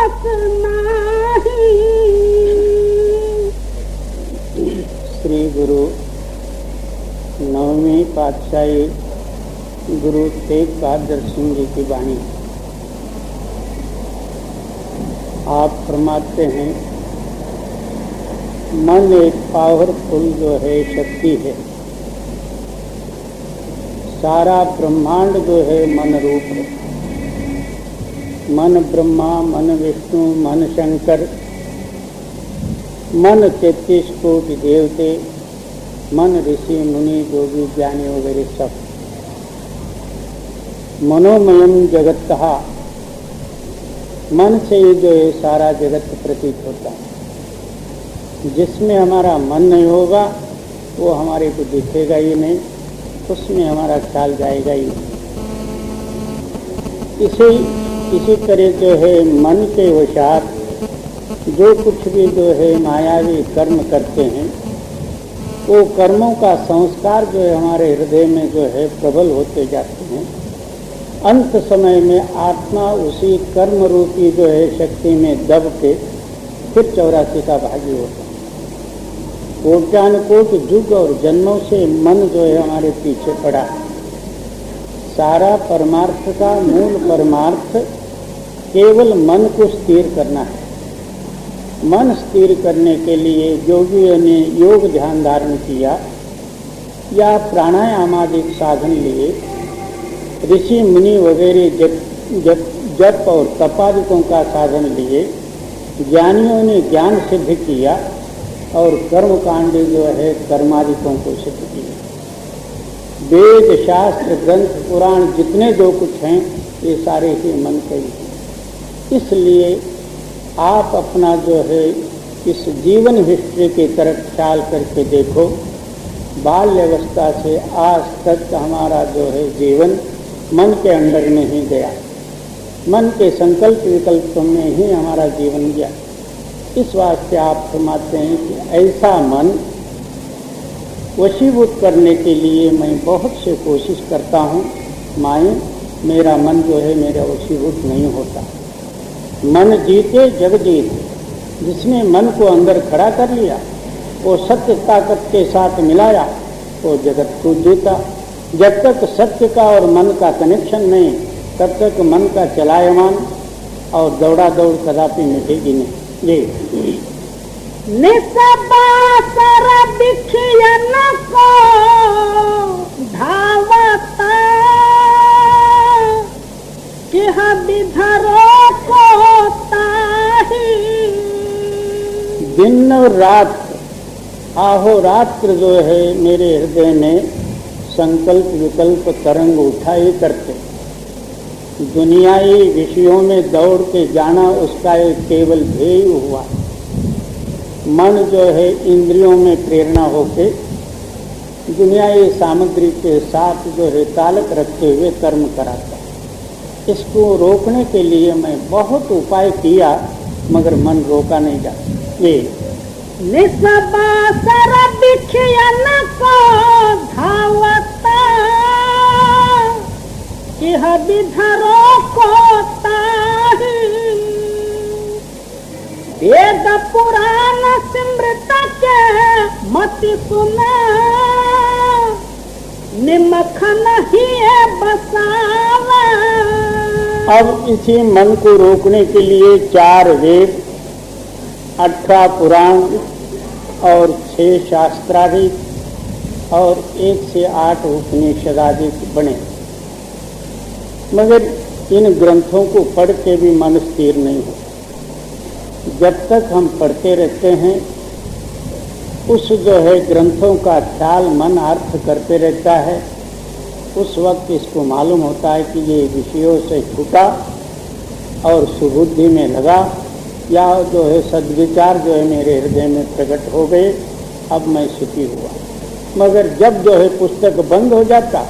बस नाही। श्री गुरु नववीं पातशाही गुरु तेग बहादुर सिंह जी की वाणी। आप फरमाते हैं, मन एक पावरफुल जो है शक्ति है। सारा ब्रह्मांड जो है मन रूप है। मन ब्रह्मा, मन विष्णु, मन शंकर, मन 33 कोटि देवते, मन ऋषि मुनि योगी ज्ञानी वगैरह सब। मनोमयम जगत कहा, मन से ही जो है सारा जगत प्रतीत होता है। जिसमें हमारा मन नहीं होगा वो हमारे को दिखेगा ही नहीं, उसमें हमारा ख्याल जाएगा ही नहीं। इसी तरह जो है मन के वशात जो कुछ भी जो है मायावी कर्म करते हैं, वो कर्मों का संस्कार जो है हमारे हृदय में जो है प्रबल होते जाते हैं। अंत समय में आत्मा उसी कर्म रूपी जो है शक्ति में दब के फिर 84 का भागी होता है। कोट्यानुकोट युग और जन्मों से मन जो है हमारे पीछे पड़ा है। सारा परमार्थ का मूल परमार्थ केवल मन को स्थिर करना है। मन स्थिर करने के लिए योगियों ने योग ध्यान धारण किया या प्राणायाम आदि साधन लिए, ऋषि मुनि वगैरह जप और तपादिकों का साधन लिए, ज्ञानियों ने ज्ञान सिद्ध किया और कर्मकांडी जो है कर्मादिकों को सिद्ध किया। वेद शास्त्र ग्रंथ पुराण जितने जो कुछ हैं ये सारे ही मन के ही। इसलिए आप अपना जो है इस जीवन हिस्ट्री की तरफ ख्याल करके देखो। बाल्यावस्था से आज तक हमारा जो है जीवन मन के अंदर में ही गया। मन के संकल्प विकल्प में ही हमारा जीवन गया। इस वास्ते आप फरमाते हैं कि ऐसा मन वशीभूत करने के लिए मैं बहुत से कोशिश करता हूँ। माए मेरा मन जो है मेरा वशीभूत नहीं होता। मन जीते जग जीते। जिसने मन को अंदर खड़ा कर लिया, वो सत्य ताकत के साथ मिलाया, वो जगत को जीता। जब तक सत्य का और मन का कनेक्शन नहीं, तब तक मन का चलायमान और दौड़ा दौड़ कदापि मिटेगी नहीं। ये निसबासर बिखियन को धावता किह बिधरो को ताही। दिन और रात आहोरात्र जो है मेरे हृदय में संकल्प विकल्प तरंग उठा ही करते। दुनियाई विषयों में दौड़ के जाना उसका एक केवल ध्येय हुआ। मन जो है इंद्रियों में प्रेरणा होके दुनियाई सामग्री के साथ जो है ताल्लुक रखते हुए कर्म कराता है। इसको रोकने के लिए मैं बहुत उपाय किया, मगर मन रोका नहीं जाता। ये निसबासर बिखियन को धावता किह बिधरो को ताही। वेद पुराण सिमृत के मति सुना निमख नहीं बसावा। अब इसी मन को रोकने के लिए 4 वेद, 18 पुराण और 6 शास्त्रादि और 1 से 8 उपनिषद आदि बने। मगर इन ग्रंथों को पढ़ के भी मन स्थिर नहीं हो। जब तक हम पढ़ते रहते हैं उस जो है ग्रंथों का ख्याल मन अर्थ करते रहता है, उस वक्त इसको मालूम होता है कि ये विषयों से छूटा और सुबुद्धि में लगा, या जो है सद्विचार जो है मेरे हृदय में प्रकट हो गए। अब मैं सुखी हुआ। मगर जब जो है पुस्तक बंद हो जाता,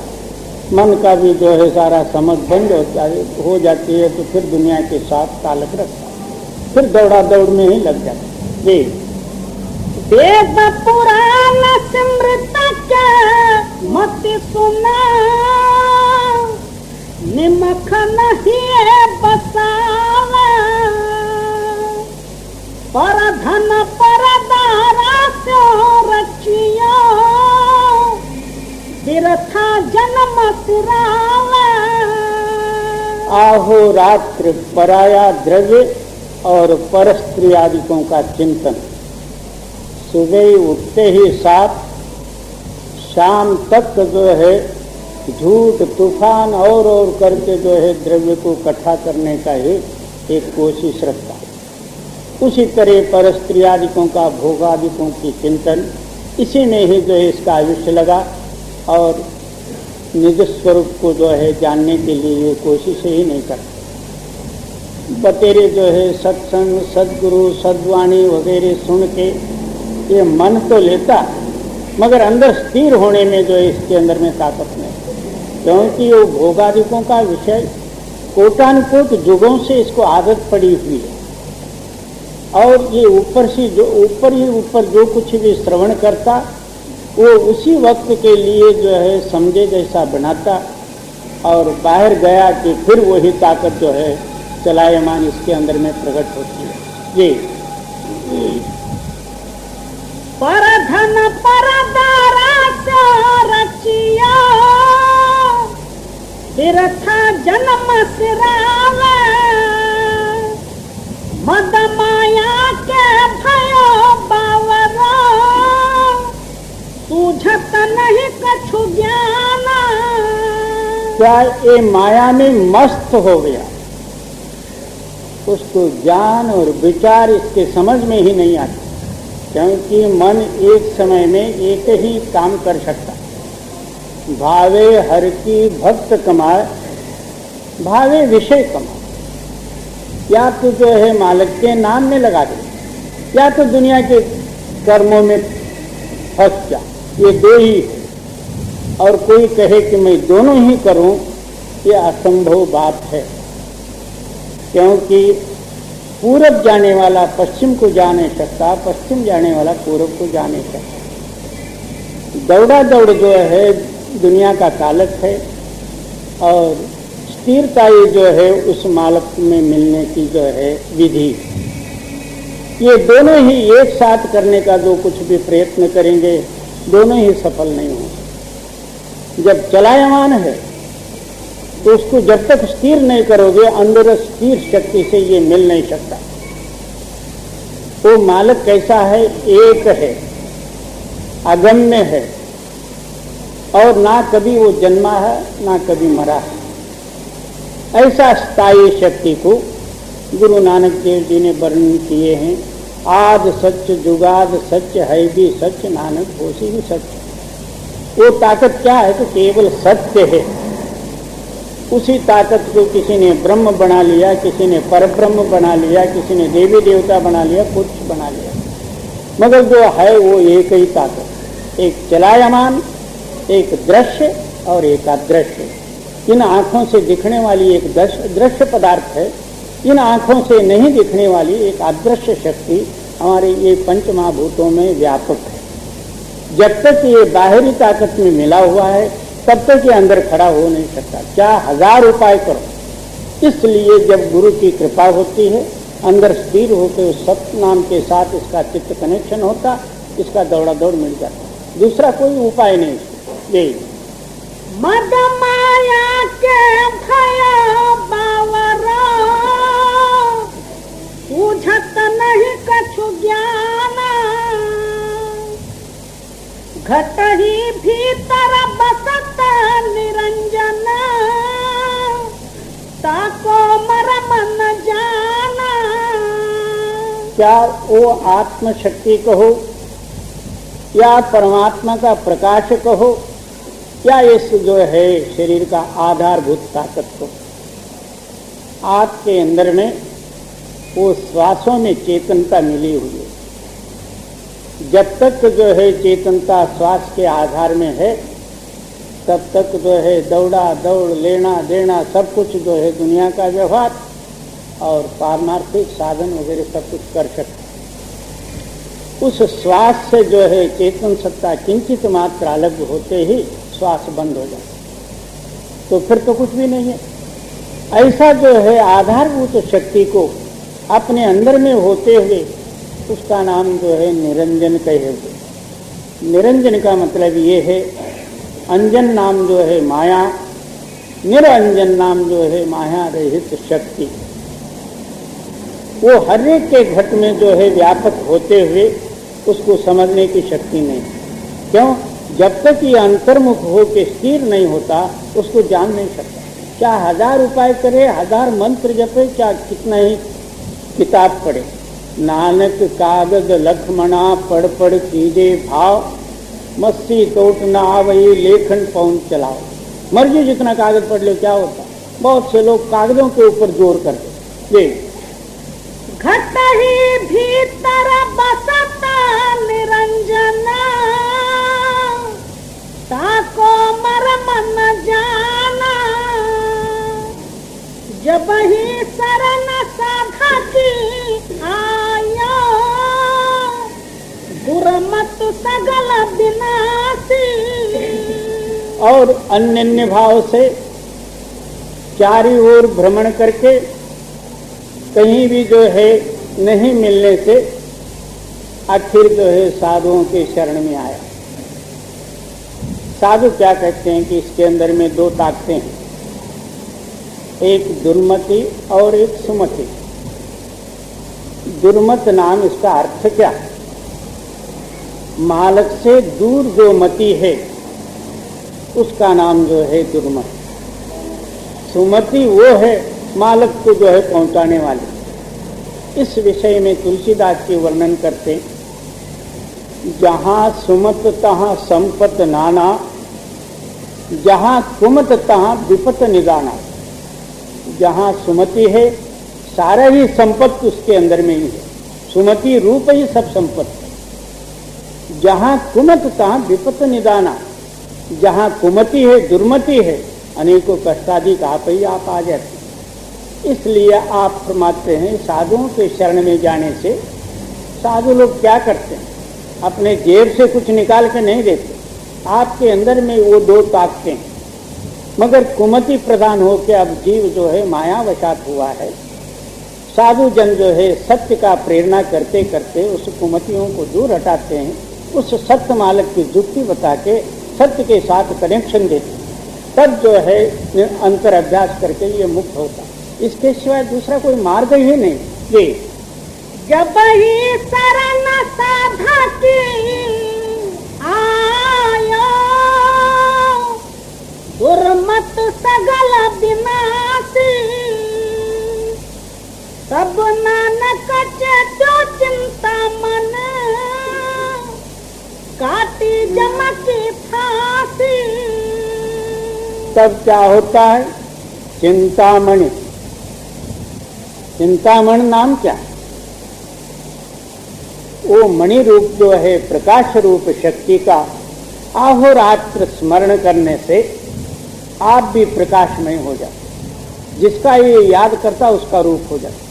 मन का भी जो है सारा समझ बंद हो जाती है, तो फिर दुनिया के साथ ताल्लुक रखता, फिर दौड़ा दौड़ में ही लग जाता। जी वेद पुराण सिमृत के मति सुना निमख नहीं बसावा। फिर था जन्म सिरावा। आहो रात्र पराया द्रव्य और परस्त्री आदिकों का चिंतन। सुबह उठते ही साथ शाम तक जो है झूठ तूफान और करके जो है द्रव्य को इकट्ठा करने का ही एक कोशिश रखता है। उसी तरह परस्त्री आदिकों का भोगादिकों की चिंतन, इसी में ही जो है इसका आयुष्य लगा और निज स्वरूप को जो है जानने के लिए ये कोशिश ही नहीं करता। बतेरे जो है सत्संग सद्गुरु सद्वाणी वगैरह सुन के ये मन तो लेता, मगर अंदर स्थिर होने में जो है इसके अंदर में ताकत नहीं, क्योंकि वो भोगादिकों का विषय कोटानुकोट युगों से इसको आदत पड़ी हुई है। और ये ऊपर से जो ऊपर जो कुछ भी श्रवण करता वो उसी वक्त के लिए जो है समझे जैसा बनाता, और बाहर गया कि फिर वही ताकत जो है चलायमान इसके अंदर में प्रकट होती है। ये परधन परदारा रचिया, फिर था जन्म सिरावा। मद माया के भयो बावरा, सूझत नहीं कछु ज्ञाना। क्या ये माया में मस्त हो गया, उसको ज्ञान और विचार इसके समझ में ही नहीं आते, क्योंकि मन एक समय में एक ही काम कर सकता। भावे हर की भक्त कमाए, भावे विषय कमाए। या तो जो है मालिक के नाम में लगा दे, या तो दुनिया के कर्मों में फंस जा, ये दो ही है। और कोई कहे कि मैं दोनों ही करूं, ये असंभव बात है, क्योंकि पूरब जाने वाला पश्चिम को जा नहीं सकता, पश्चिम जाने वाला पूरब को जा नहीं सकता। दौड़ा दौड़ जो है दुनिया का कालक है, और स्थिरता ये जो है उस मालक में मिलने की जो है विधि। ये दोनों ही एक साथ करने का जो कुछ भी प्रयत्न करेंगे, दोनों ही सफल नहीं होंगे। जब चलायमान है तो उसको जब तक स्थिर नहीं करोगे, अंदर स्थिर शक्ति से ये मिल नहीं सकता। वो मालक कैसा है, एक है, अगम्य है, और ना कभी वो जन्मा है ना कभी मरा है। ऐसा स्थायी शक्ति को गुरु नानक देव जी ने वर्णन किए हैं। आद सच जुगाद सच है भी सच, नानक होशी भी सच। वो ताकत क्या है, तो केवल सत्य है। उसी ताकत को किसी ने ब्रह्म बना लिया, किसी ने परब्रह्म बना लिया, किसी ने देवी देवता बना लिया, कुछ बना लिया, मगर जो है वो एक ही ताकत, एक चलायमान, एक दृश्य और एक अदृश्य। इन आँखों से दिखने वाली एक दृश्य पदार्थ है, इन आँखों से नहीं दिखने वाली एक अदृश्य शक्ति हमारे ये पंच महाभूतों में व्यापक है। जब तक ये बाहरी ताकत में मिला हुआ है, तब तक ये अंदर खड़ा हो नहीं सकता, क्या हजार उपाय करो। इसलिए जब गुरु की कृपा होती है, अंदर स्थिर होकर उस सत्य नाम के साथ इसका चित्त कनेक्शन होता, इसका दौड़ा दौड़ मिल जाता, दूसरा कोई उपाय नहीं। यही मद माया के भयो बावरा, सूझत नहीं कछु ज्ञाना। घट ही भीतर बसत निरंजन, ताको मरम न जाना। क्या वो आत्मशक्ति कहो या परमात्मा का प्रकाश कहो, या इस जो है शरीर का आधारभूत ताकत को, आपके अंदर में वो श्वासों में चेतनता मिली हुई है। जब तक जो है चेतनता श्वास के आधार में है, तब तक जो है दौड़ा दौड़, लेना देना, सब कुछ जो है दुनिया का व्यवहार और पारमार्थिक साधन वगैरह सब कुछ कर सकते। उस श्वास से जो है चेतन सत्ता किंचित मात्र अलग होते ही श्वास बंद हो जाता, तो फिर तो कुछ भी नहीं है। ऐसा जो है आधारभूत शक्ति को अपने अंदर में होते हुए, उसका नाम जो है निरंजन कहे हुए। निरंजन का मतलब ये है अंजन नाम जो है माया, निरंजन नाम जो है माया रहित शक्ति, वो हर एक के घट में जो है व्यापक होते हुए उसको समझने की शक्ति नहीं। क्यों? जब तक ये अंतर्मुख हो के स्थिर नहीं होता उसको जान नहीं सकता। क्या 1000 उपाय करे, 1000 मंत्र जपे, क्या कितना ही किताब पढ़े, नानक कागज लखमणा पढ़ पढ़ कीजे भाव, मस्सी तोट न आवई लेखन पौन चलाओ। मर्जी जितना कागज पढ़ लो क्या होता। बहुत से लोग कागजों के ऊपर जोर करते। ये घट ही भीतर बसता निरंजना, ताको मरम न जाना, जब ही शरण साधा की आया, दुर्मत सगल विनाशी। और अन्य भाव से चारी ओर भ्रमण करके कहीं भी जो है नहीं मिलने से आखिर जो है साधुओं के शरण में आया। साधु क्या कहते हैं कि इसके अंदर में 2 ताकतें हैं, एक दुर्मति और एक सुमति। दुर्मत नाम इसका अर्थ क्या? मालक से दूर जो मति है उसका नाम जो है दुर्मत। सुमति वो है मालक को जो है पहुंचाने वाले। इस विषय में तुलसीदास के वर्णन करते, जहां सुमत तहां संपत नाना, जहां कुमत तहां विपत निदाना। जहां सुमति है सारा ही संपत्ति उसके अंदर में ही है, सुमति रूप ही सब संपत्ति। जहां कुमत तहां विपत निदाना, जहां कुमति है दुर्मति है अनेकों कष्टादि आप ही आप आ जाते। इसलिए आप फरमाते हैं साधुओं के शरण में जाने से साधु लोग क्या करते हैं, अपने जेब से कुछ निकाल के नहीं देते। आपके अंदर में वो 2 ताकतें हैं, मगर कुमति प्रधान हो के अब जीव जो है मायावशात हुआ है। साधु जन जो है सत्य का प्रेरणा करते करते उस कुमतियों को दूर हटाते हैं, उस सत्य मालक की युक्ति बता के सत्य के साथ कनेक्शन देते, तब जो है अंतर अभ्यास करके ये मुक्त होता। इसके सिवाय दूसरा कोई मार्ग ही नहीं। ये जब ही शरण साधा की आया, दुर्मत सगल विनाशी, तब नानक जो चिंता मन, काटी जम की फांसी। तब क्या होता है? चिंतामणि। चिंतामणि नाम क्या? वो मणि रूप जो है प्रकाश रूप शक्ति का अहोरात्र स्मरण करने से आप भी प्रकाशमय हो जाते। जिसका ये याद करता उसका रूप हो जाता।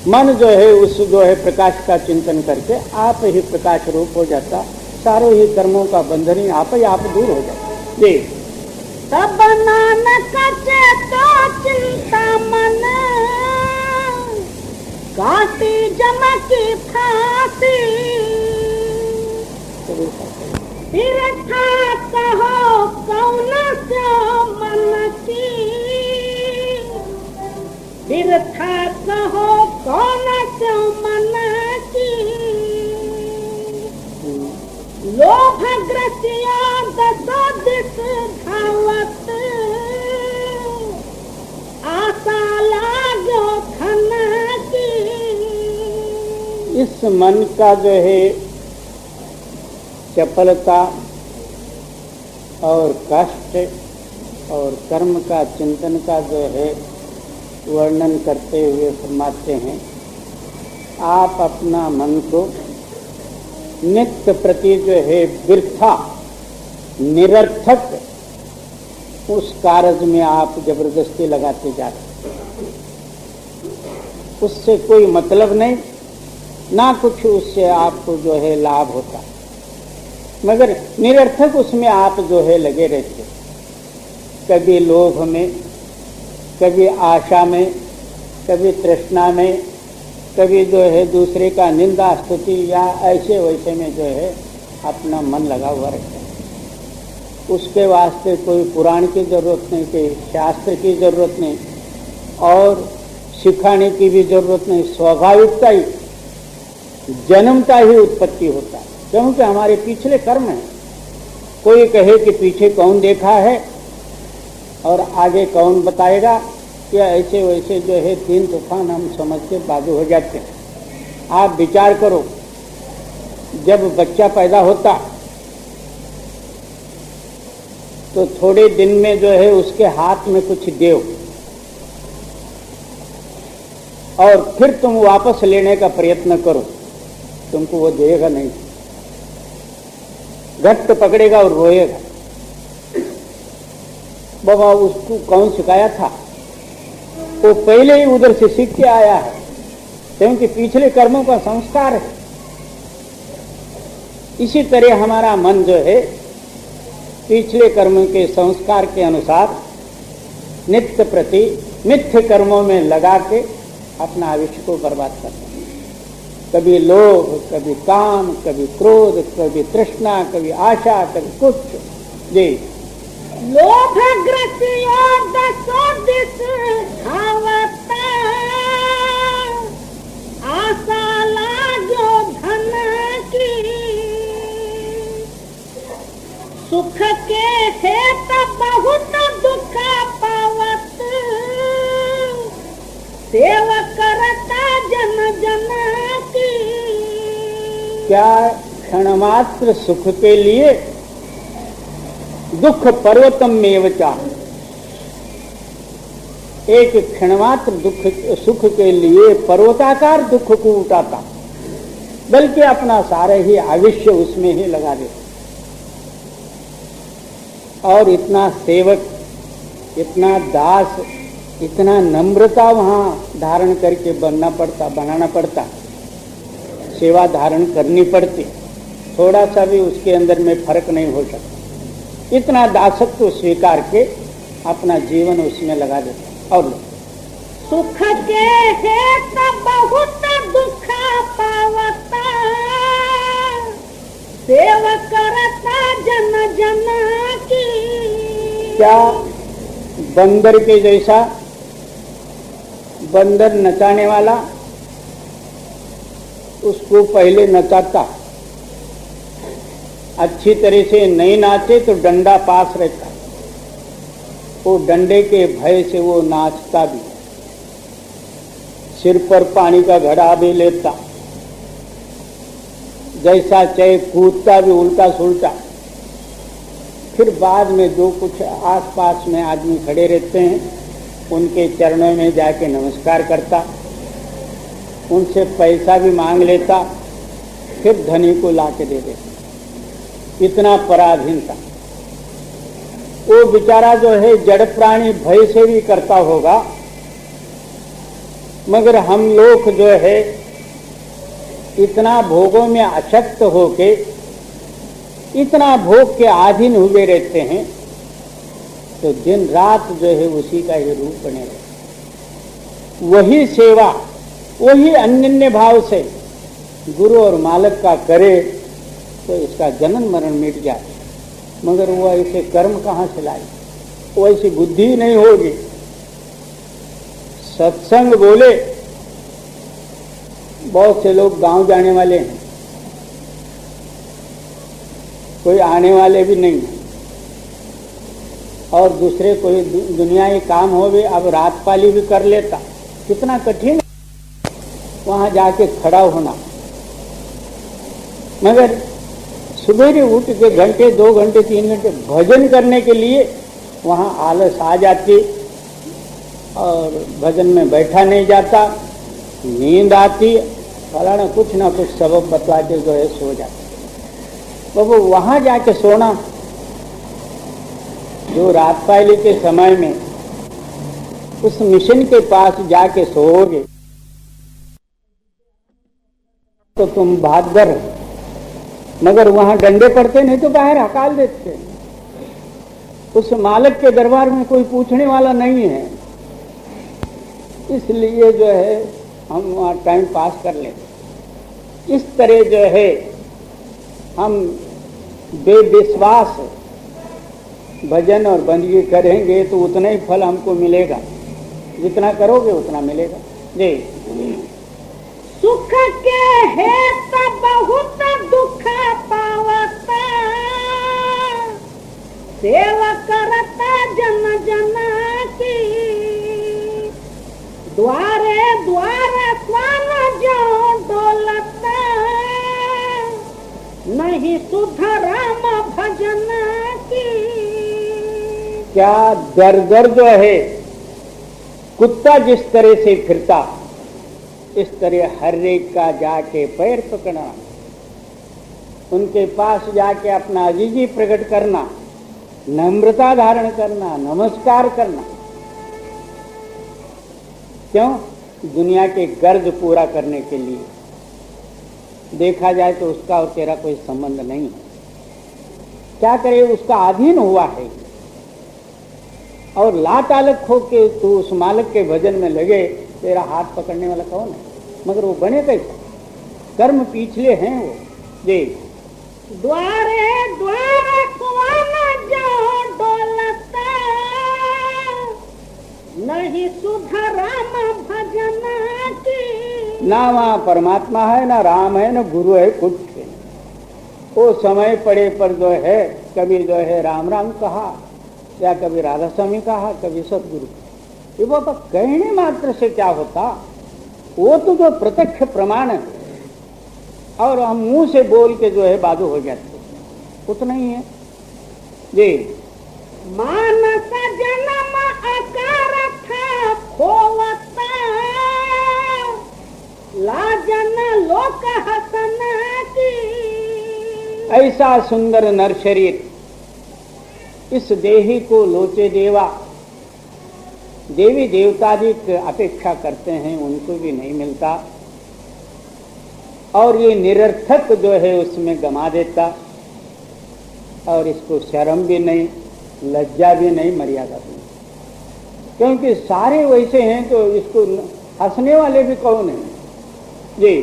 मन जो है उस जो है प्रकाश का चिंतन करके आप ही प्रकाश रूप हो जाता। सारे ही कर्मों का बंधन ही आप दूर हो जाता। ये तब नानक चेतो चिंता मन, काटी जम की फांसी। फिर था कहो कौन से मन की, फिर था कहो कौन से मन की। लोभ ग्रसिया दसो दिस धावत, आशा लागो धन की। इस मन का जो है चपलता और कष्ट और कर्म का चिंतन का जो है वर्णन करते हुए फरमाते हैं, आप अपना मन को नित्य प्रति जो है वृथा निरर्थक उस कार्य में आप जबरदस्ती लगाते जाते, उससे कोई मतलब नहीं, ना कुछ उससे आपको जो है लाभ होता, मगर निरर्थक उसमें आप जो है लगे रहते। कभी लोभ में, कभी आशा में, कभी तृष्णा में, कभी जो है दूसरे का निंदा स्तुति या ऐसे वैसे में जो है अपना मन लगा हुआ रहता है। उसके वास्ते कोई पुराण की जरूरत नहीं, कोई शास्त्र की जरूरत नहीं और सिखाने की भी जरूरत नहीं। स्वाभाविकता ही, जन्मता ही उत्पत्ति होता है, क्योंकि हमारे पिछले कर्म हैं। कोई कहे कि पीछे कौन देखा है और आगे कौन बताएगा, या ऐसे वैसे जो है 3 तूफान हम समझ के बाजू हो जाते हैं। आप विचार करो, जब बच्चा पैदा होता तो थोड़े दिन में जो है उसके हाथ में कुछ देओ और फिर तुम वापस लेने का प्रयत्न करो, तुमको वो देगा नहीं, घट्ट पकड़ेगा और रोएगा। बाबा उसको कौन सिखाया था? वो पहले ही उधर से सीख के आया है, क्योंकि पिछले कर्मों का संस्कार है। इसी तरह हमारा मन जो है पिछले कर्मों के संस्कार के अनुसार नित्य प्रति मिथ्य कर्मों में लगा के अपना आयुष्य को बर्बाद करता है। कभी लोभ, कभी काम, कभी क्रोध, कभी तृष्णा, कभी आशा, कभी कुछ। जी, लोभग्रस्त दसो दिस धावता, आशा लागो धन की, सुख के हेत बहुत दुख पावत, सेव करता जन जन की। क्या क्षणमात्र सुख के लिए दुख पर्वतम मेवचा, एक क्षणमात्र सुख के लिए पर्वताकार दुख को उठाता, बल्कि अपना सारा ही आयुष्य उसमें ही लगा देता। और इतना सेवक, इतना दास, इतना नम्रता वहां धारण करके बनाना पड़ता, सेवा धारण करनी पड़ती, थोड़ा सा भी उसके अंदर में फर्क नहीं हो सकता। इतना दासत्व स्वीकार के अपना जीवन उसमें लगा देता। और सुख के हेत बहुत दुख पावता, सेव करता जन जन की। क्या बंदर के जैसा, बंदर नचाने वाला उसको पहले नचाता, अच्छी तरह से नहीं नाचे तो डंडा पास रहता, वो डंडे के भय से वो नाचता भी, सिर पर पानी का घड़ा भी लेता, जैसा चाहे कूदता भी उल्टा सुलटा। फिर बाद में जो कुछ आसपास में आदमी खड़े रहते हैं उनके चरणों में जाके नमस्कार करता, उनसे पैसा भी मांग लेता, फिर धनी को ला के दे देता। इतना पराधीन था वो बेचारा। जो है जड़ प्राणी भय से भी करता होगा, मगर हम लोग जो है इतना भोगों में आसक्त होके, इतना भोग के अधीन हुए रहते हैं, तो दिन रात जो है उसी का ही रूप बने रहते। वही सेवा, वही अन्य भाव से गुरु और मालिक का करे तो इसका जन्म मरण मिट जाए। मगर वो ऐसे कर्म कहाँ से लाए, वो ऐसी बुद्धि नहीं होगी। सत्संग बोले, बहुत से लोग गांव जाने वाले हैं, कोई आने वाले भी नहीं है, और दूसरे कोई दुनियाई काम हो भी अब रात पाली भी कर लेता। कितना कठिन वहां जाके खड़ा होना। मगर सुबह उठ के घंटे 2 घंटे 3 घंटे भजन करने के लिए वहां आलस आ जाती और भजन में बैठा नहीं जाता, नींद आती, फलाना कुछ ना कुछ सबब बतला के जो है सो जाता। तो वो वहां जाके सोना, जो रात पाली के समय में उस मिशन के पास जाके सोओगे तो तुम भागकर, मगर वहां डंडे पड़ते नहीं तो बाहर हकाल देते। उस मालिक के दरबार में कोई पूछने वाला नहीं है, इसलिए जो है हम वहां टाइम पास कर लेते। इस तरह जो है हम बेविश्वास भजन और बंदगी करेंगे तो उतना ही फल हमको मिलेगा, जितना करोगे उतना मिलेगा। जी। सुख के हेत बहुत दुख पावता, सेवा करता जन जन की, द्वारे द्वारे स्वान जो डोलता, नहीं सुध राम भजन की। क्या दर दर जो है कुत्ता जिस तरह से फिरता, इस तरह हर एक का जाके पैर पकड़ना, उनके पास जाके अपना अजीजी प्रकट करना, नम्रता धारण करना, नमस्कार करना। क्यों? दुनिया के गर्ज पूरा करने के लिए। देखा जाए तो उसका और तेरा कोई संबंध नहीं है। क्या करे, उसका अधीन हुआ है और लातालक हो के तू उस मालिक के भजन में लगे, तेरा हाथ पकड़ने वाला कौन है? मगर वो बने कैसा? कर्म पिछले हैं वो। जी। द्वारे द्वारे स्वान जो डोलता, नहीं सुध राम भजन की। ना वहाँ परमात्मा है, ना राम है, ना गुरु है, कुछ है। वो समय पड़े पर जो है कभी जो है राम राम कहा, या कभी राधा स्वामी कहा, कभी सतगुरु। ये बाबा कहने मात्र से क्या होता? वो तो जो प्रत्यक्ष प्रमाण है, और हम मुंह से बोल के जो है बाजू हो जाते, उतना ही है। जी। मानस जन्म आकार था खोवता, लाजन लोक हसन की। ऐसा सुंदर नर शरीर इस देही को लोचे देवा, देवी देवता जी अपेक्षा करते हैं, उनको भी नहीं मिलता, और ये निरर्थक जो है उसमें गमा देता, और इसको शर्म भी नहीं, लज्जा भी नहीं, मर्यादा भी नहीं। क्योंकि सारे वैसे हैं तो इसको हंसने वाले भी कौन है? जी।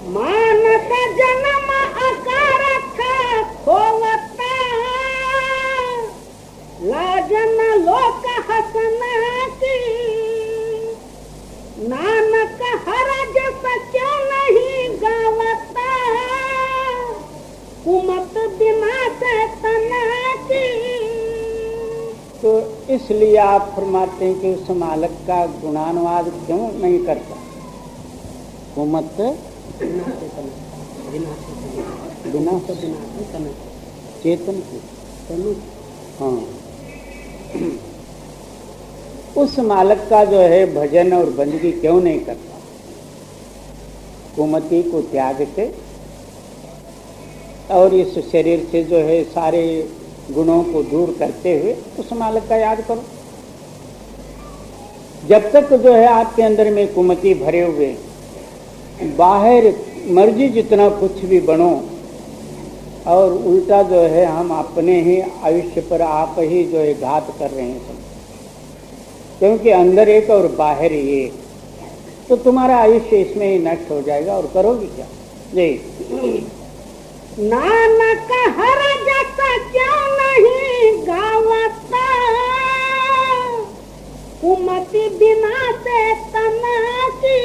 मानस जन्म आकार था खोवता, लाजन लोक हसन की। नानक हरज क्यों नहीं गावता, कुमत बिना से तन की। तो इसलिए आप फरमाते हैं कि उस मालक का गुणानुवाद क्यों नहीं करता? कुमत बिना चेतन की। हाँ, उस मालक का जो है भजन और बंदगी क्यों नहीं करता? कुमति को त्याग के और इस शरीर से जो है सारे गुणों को दूर करते हुए उस मालक का याद करो। जब तक जो है आपके अंदर में कुमति भरे हुए, बाहर मर्जी जितना कुछ भी बनो, और उल्टा जो है हम अपने ही आयुष्य पर आप ही जो है घात कर रहे हैं सब। क्योंकि अंदर एक और बाहर एक, तो तुम्हारा आयुष्य इसमें ही नष्ट हो जाएगा, और करोगे क्या? जी। नानक हर जैसा क्यों नहीं गावता, कुमति बिना से तना की।